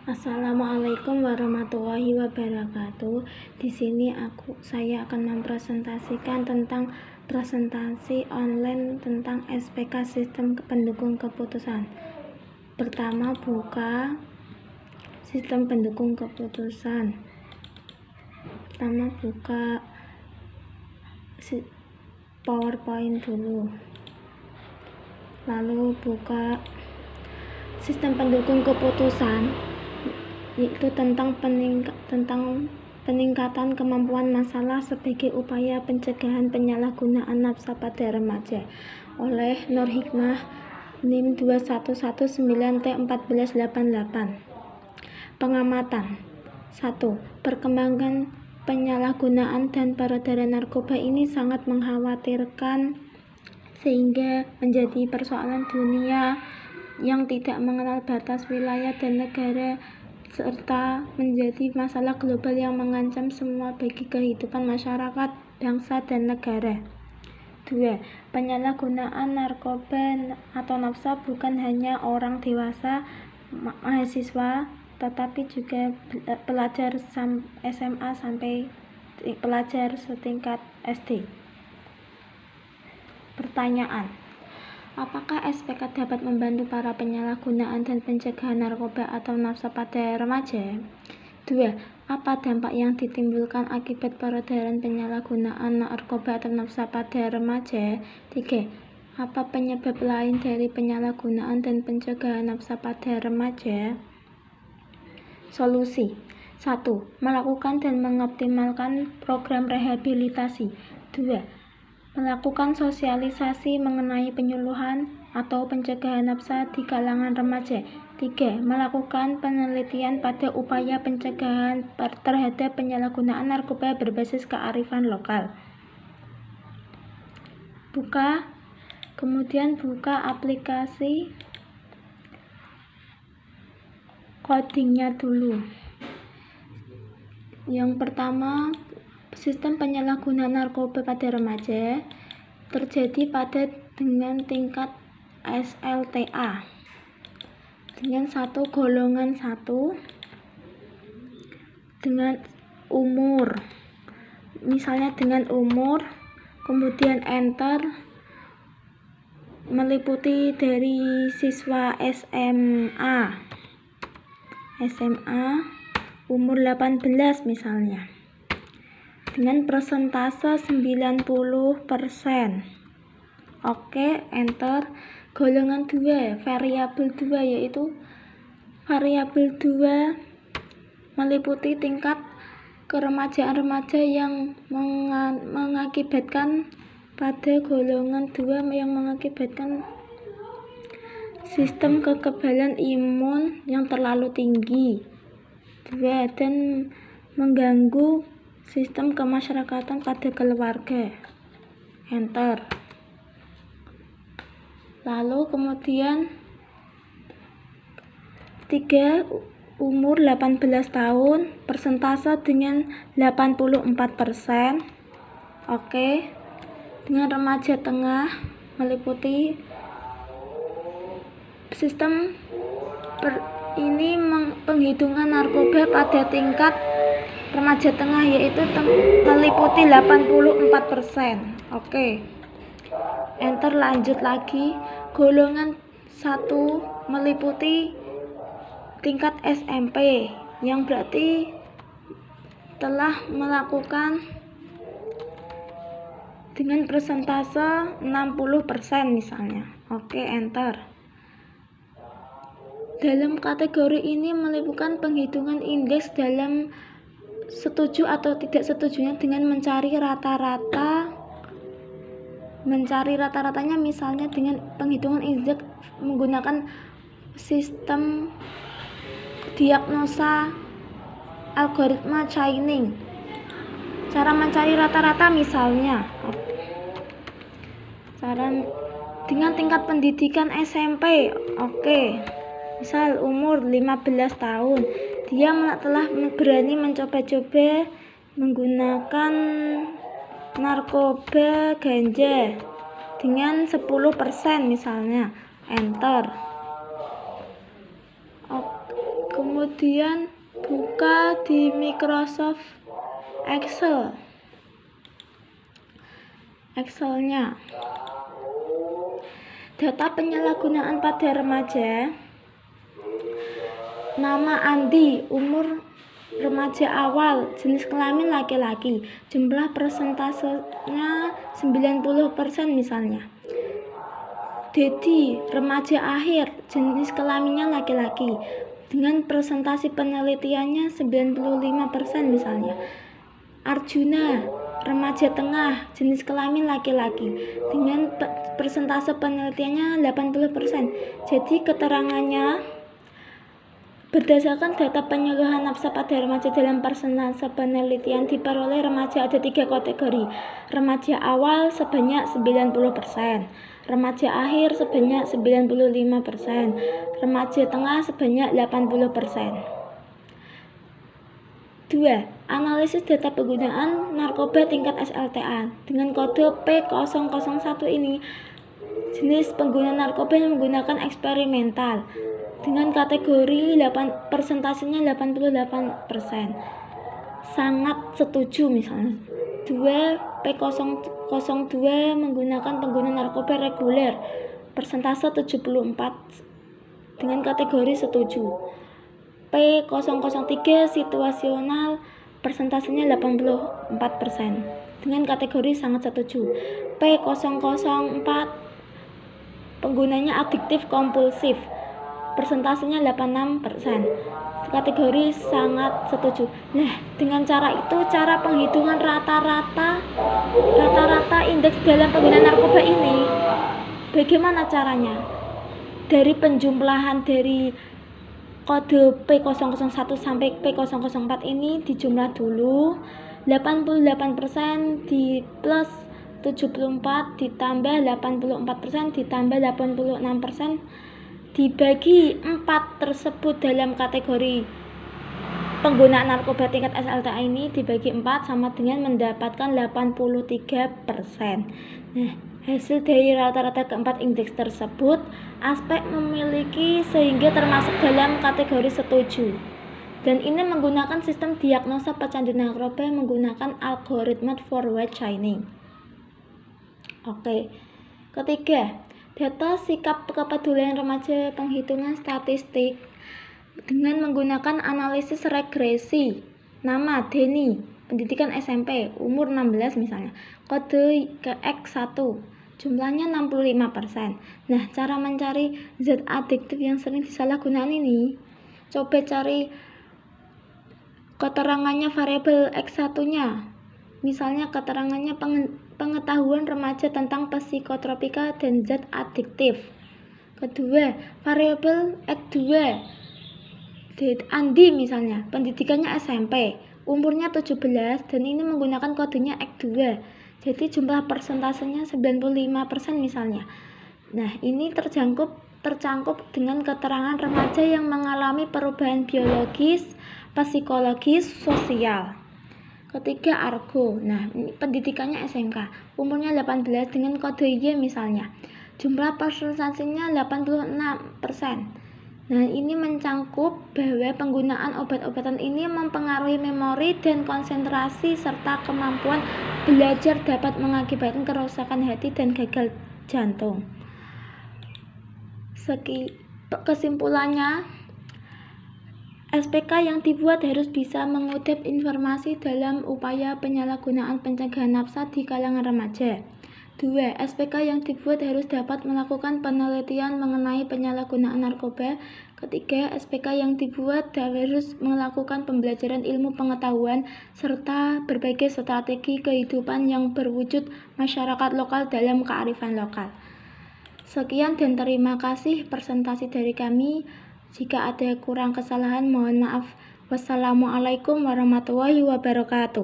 Assalamualaikum warahmatullahi wabarakatuh. Di sini saya akan mempresentasikan tentang presentasi online tentang SPK Sistem Pendukung Keputusan. Pertama, buka Sistem Pendukung Keputusan. Pertama, buka PowerPoint dulu. Lalu buka Sistem Pendukung Keputusan, yaitu tentang peningkatan kemampuan masalah sebagai upaya pencegahan penyalahgunaan nafsa pada remaja oleh Nur Hikmah NIM 2119T1488. Pengamatan 1. Perkembangan penyalahgunaan dan peredaran narkoba ini sangat mengkhawatirkan sehingga menjadi persoalan dunia yang tidak mengenal batas wilayah dan negara, serta menjadi masalah global yang mengancam semua bagi kehidupan masyarakat, bangsa, dan negara. 2. Penyalahgunaan narkoba atau nafsa bukan hanya orang dewasa, mahasiswa, tetapi juga pelajar SMA sampai pelajar setingkat SD. Pertanyaan: apakah SPK dapat membantu para penyalahgunaan dan pencegahan narkoba atau nafsa pada remaja? 2. Apa dampak yang ditimbulkan akibat peredaran penyalahgunaan narkoba atau nafsa pada remaja? 3. Apa penyebab lain dari penyalahgunaan dan pencegahan nafsa pada remaja? Solusi: 1. Melakukan dan mengoptimalkan program rehabilitasi. 2. Melakukan sosialisasi mengenai penyuluhan atau pencegahan nafsa di kalangan remaja. 3. Melakukan penelitian pada upaya pencegahan terhadap penyalahgunaan narkoba berbasis kearifan lokal. Kemudian buka aplikasi, codingnya dulu. Yang pertama, sistem penyalahgunaan narkoba pada remaja terjadi dengan tingkat SLTA dengan 1 golongan 1 dengan umur, misalnya dengan umur, kemudian enter, meliputi dari siswa SMA umur 18 misalnya, dengan persentase 90%. Oke, enter. Golongan 2, variabel 2, yaitu variabel 2 meliputi tingkat keremajaan remaja yang mengakibatkan pada golongan 2 yang mengakibatkan sistem kekebalan imun yang terlalu tinggi. 2. Dan mengganggu sistem kemasyarakatan pada keluarga. Enter. Lalu kemudian 3, umur 18 tahun, persentase dengan 84%. Oke. Dengan remaja tengah meliputi sistem penghitungan narkoba pada tingkat remaja tengah, yaitu meliputi 84%. Oke. Enter, lanjut lagi. Golongan 1 meliputi tingkat SMP, yang berarti telah melakukan dengan persentase 60% misalnya. Oke, enter. Dalam kategori ini meliputi penghitungan indeks dalam setuju atau tidak setujunya dengan mencari rata-ratanya, misalnya dengan penghitungan indeks menggunakan sistem diagnosa algoritma chaining. Cara mencari rata-rata misalnya dengan tingkat pendidikan SMP. Oke. Misal umur 15 tahun, dia telah berani mencoba-coba menggunakan narkoba ganja dengan 10% misalnya. Enter. Kemudian buka di Microsoft Excelnya. Data penyalahgunaan pada remaja. Nama Andi, umur remaja awal, jenis kelamin laki-laki, jumlah persentasenya 90% misalnya. Dedi, remaja akhir, jenis kelaminnya laki-laki, dengan presentasi penelitiannya 95% misalnya. Arjuna, remaja tengah, jenis kelamin laki-laki, dengan persentase penelitiannya 80%. Jadi keterangannya berdasarkan data penyuluhan nafsa pada remaja dalam persentase penelitian diperoleh remaja ada 3 kategori. Remaja awal sebanyak 90%, remaja akhir sebanyak 95%, remaja tengah sebanyak 80%. 2. Analisis data penggunaan narkoba tingkat SLTA. Dengan kode P001 ini, jenis pengguna narkoba yang menggunakan eksperimental. Dengan kategori persentasenya 88%. Sangat setuju misalnya. 2. P002 menggunakan pengguna narkoba reguler. Persentase 74 dengan kategori setuju. P003 situasional, persentasenya 84% dengan kategori sangat setuju. P004 penggunanya adiktif kompulsif, persentasenya 86%, kategori sangat setuju. Nah, dengan cara itu, cara penghitungan rata-rata indeks dalam penggunaan narkoba ini, bagaimana caranya? Dari penjumlahan dari kode P001 sampai P004 ini dijumlah dulu. 88% di plus 74 ditambah 84% ditambah 86% dibagi 4 tersebut dalam kategori penggunaan narkoba tingkat SLTA ini dibagi 4 sama dengan mendapatkan 83%. Nah, hasil dari rata-rata keempat indeks tersebut, aspek memiliki sehingga termasuk dalam kategori setuju. Dan ini menggunakan sistem diagnosa pecandu narkoba menggunakan algoritma forward chaining. Oke. Ketiga, data sikap kepedulian remaja penghitungan statistik dengan menggunakan analisis regresi. Nama Denny, pendidikan SMP, umur 16 misalnya. Kode X1. Jumlahnya 65%. Nah, cara mencari zat adiktif yang sering disalahgunakan ini, coba cari keterangannya variabel X1-nya. Misalnya keterangannya pengetahuan remaja tentang psikotropika dan zat adiktif. Kedua, variabel X2. Andi misalnya, pendidikannya SMP, umurnya 17 dan ini menggunakan kodenya X2. Jadi jumlah persentasenya 95% misalnya. Nah, ini tercangkup dengan keterangan remaja yang mengalami perubahan biologis, psikologis, sosial. Ketiga, Argo. Nah, ini pendidikannya SMK, umurnya 18 dengan kode Y misalnya. Jumlah persentasenya 86%. Nah, ini mencangkup bahwa penggunaan obat-obatan ini mempengaruhi memori dan konsentrasi serta kemampuan belajar dapat mengakibatkan kerusakan hati dan gagal jantung. Kesimpulannya, SPK yang dibuat harus bisa mengutip informasi dalam upaya penyalahgunaan pencegahan nafsa di kalangan remaja. 2. SPK yang dibuat harus dapat melakukan penelitian mengenai penyalahgunaan narkoba. Ketiga, SPK yang dibuat harus melakukan pembelajaran ilmu pengetahuan serta berbagai strategi kehidupan yang berwujud masyarakat lokal dalam kearifan lokal. Sekian dan terima kasih presentasi dari kami. Jika ada kurang kesalahan mohon maaf. Wassalamualaikum warahmatullahi wabarakatuh.